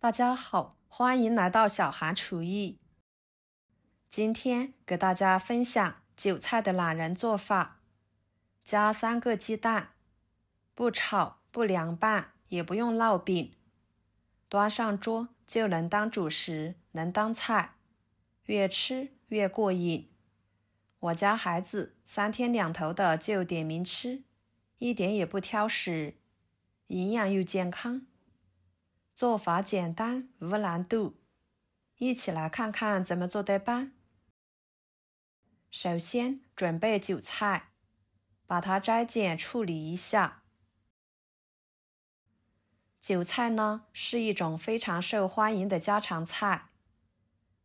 大家好，欢迎来到小韩厨艺。今天给大家分享韭菜的懒人做法，加3个鸡蛋，不炒不凉拌，也不用烙饼，端上桌就能当主食，能当菜，越吃越过瘾。我家孩子3天2头的就点名吃，一点也不挑食，营养又健康。做法简单无难度，一起来看看怎么做的吧。首先准备韭菜，把它摘剪处理一下。韭菜呢是一种非常受欢迎的家常菜，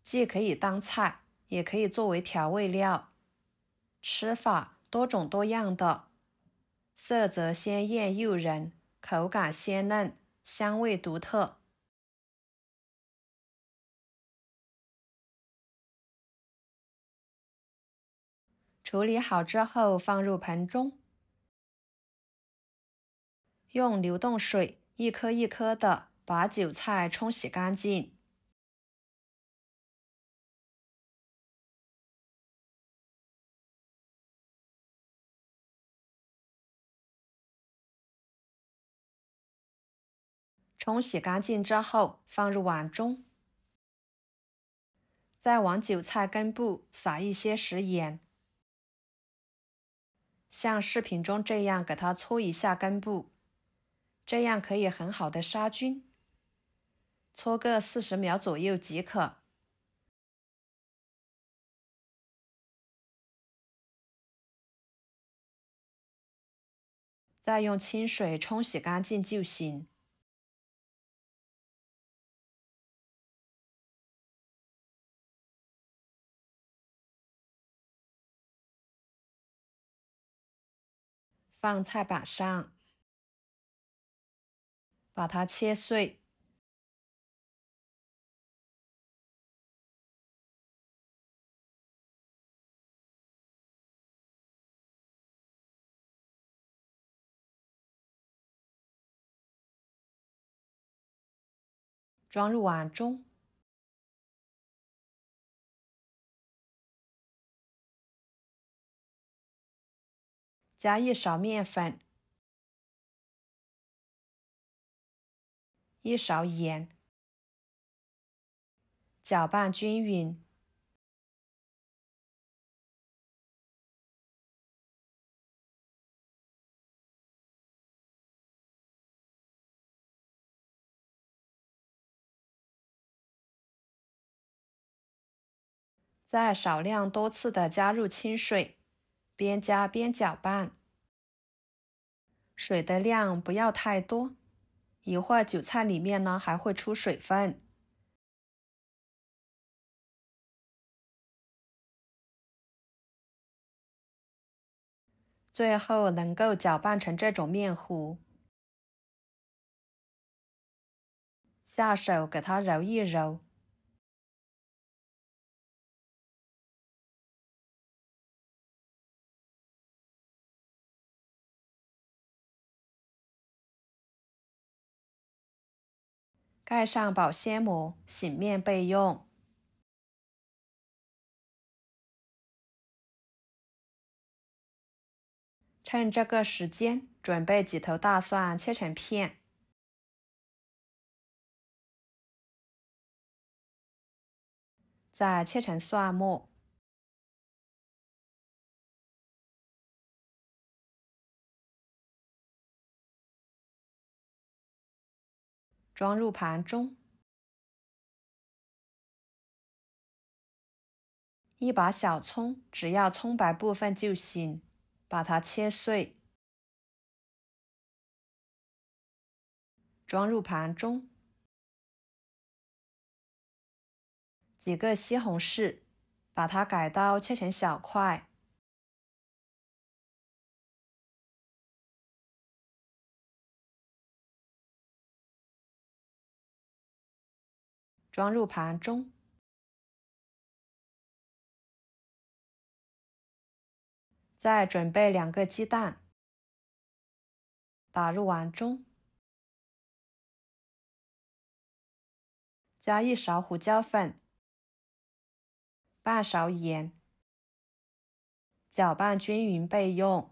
既可以当菜，也可以作为调味料，吃法多种多样的，色泽鲜艳诱人，口感鲜嫩，香味独特。处理好之后放入盆中，用流动水一颗一颗的把韭菜冲洗干净。冲洗干净之后放入碗中，再往韭菜根部撒一些食盐，像视频中这样给它搓一下根部，这样可以很好的杀菌，搓个40秒左右即可。再用清水冲洗干净就行。放菜板上，把它切碎，装入碗中。加1勺面粉，1勺盐，搅拌均匀。再少量多次的加入清水，边加边搅拌。水的量不要太多，一会儿韭菜里面呢还会出水分。最后能够搅拌成这种面糊，下手给它揉一揉。盖上保鲜膜，醒面备用。趁这个时间，准备几头大蒜切成片，再切成蒜末，装入盘中。一把小葱，只要葱白部分就行，把它切碎，装入盘中。几个西红柿，把它改刀切成小块，装入盘中。再准备2个鸡蛋，打入碗中。加1勺胡椒粉，半勺盐，搅拌均匀备用。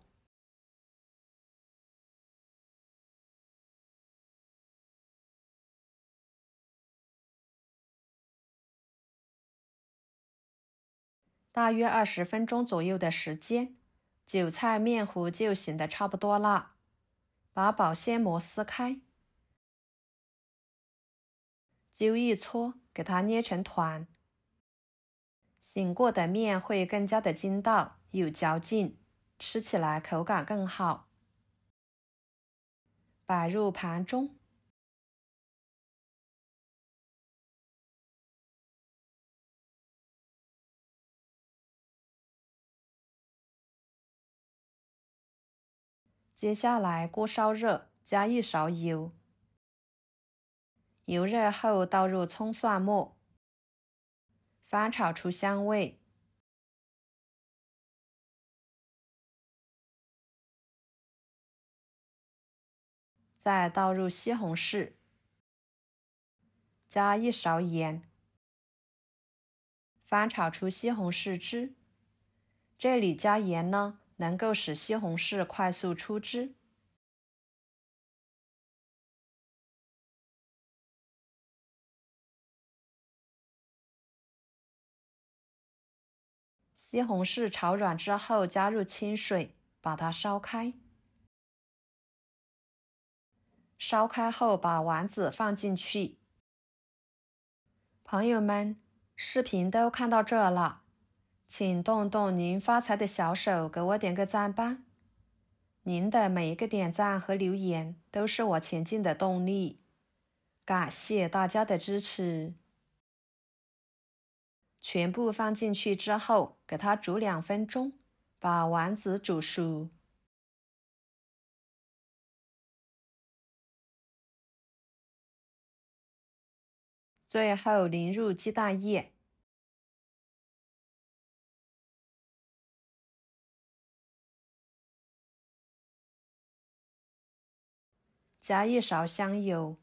大约20分钟左右的时间，韭菜面糊就醒得差不多了。把保鲜膜撕开，揪一撮，给它捏成团。醒过的面会更加的筋道，有嚼劲，吃起来口感更好。摆入盘中。接下来锅烧热，加1勺油。油热后倒入葱蒜末，翻炒出香味。再倒入西红柿，加1勺盐，翻炒出西红柿汁。这里加盐呢，能够使西红柿快速出汁。西红柿炒软之后，加入清水，把它烧开。烧开后，把丸子放进去。朋友们，视频都看到这了，请动动您发财的小手，给我点个赞吧。您的每一个点赞和留言都是我前进的动力，感谢大家的支持。全部放进去之后，给它煮2分钟，把丸子煮熟。最后淋入鸡蛋液，加1勺香油，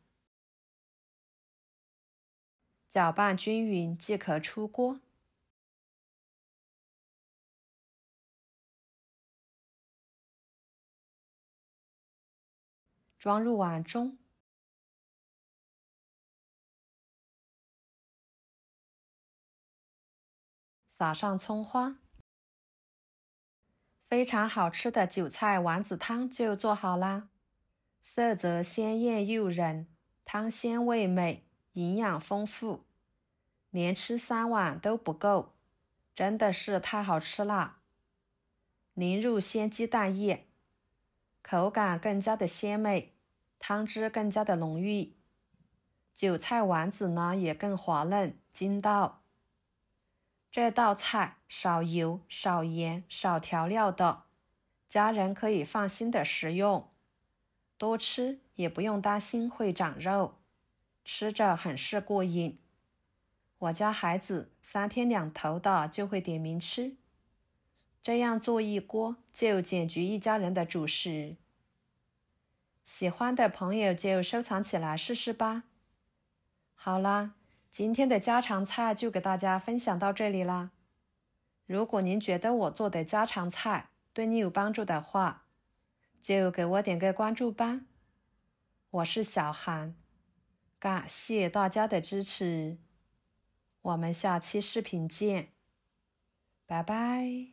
搅拌均匀即可出锅。装入碗中，撒上葱花。非常好吃的韭菜丸子汤就做好啦，色泽鲜艳诱人，汤鲜味美，营养丰富，连吃3碗都不够，真的是太好吃啦！淋入鲜鸡蛋液，口感更加的鲜美，汤汁更加的浓郁，韭菜丸子呢也更滑嫩筋道。这道菜少油、少盐、少调料的，家人可以放心的食用，多吃也不用担心会长肉，吃着很是过瘾。我家孩子3天2头的就会点名吃，这样做一锅就简局一家人的主食。喜欢的朋友就收藏起来试试吧。好啦，今天的家常菜就给大家分享到这里啦。如果您觉得我做的家常菜对你有帮助的话，就给我点个关注吧。我是小韩，感谢大家的支持，我们下期视频见，拜拜。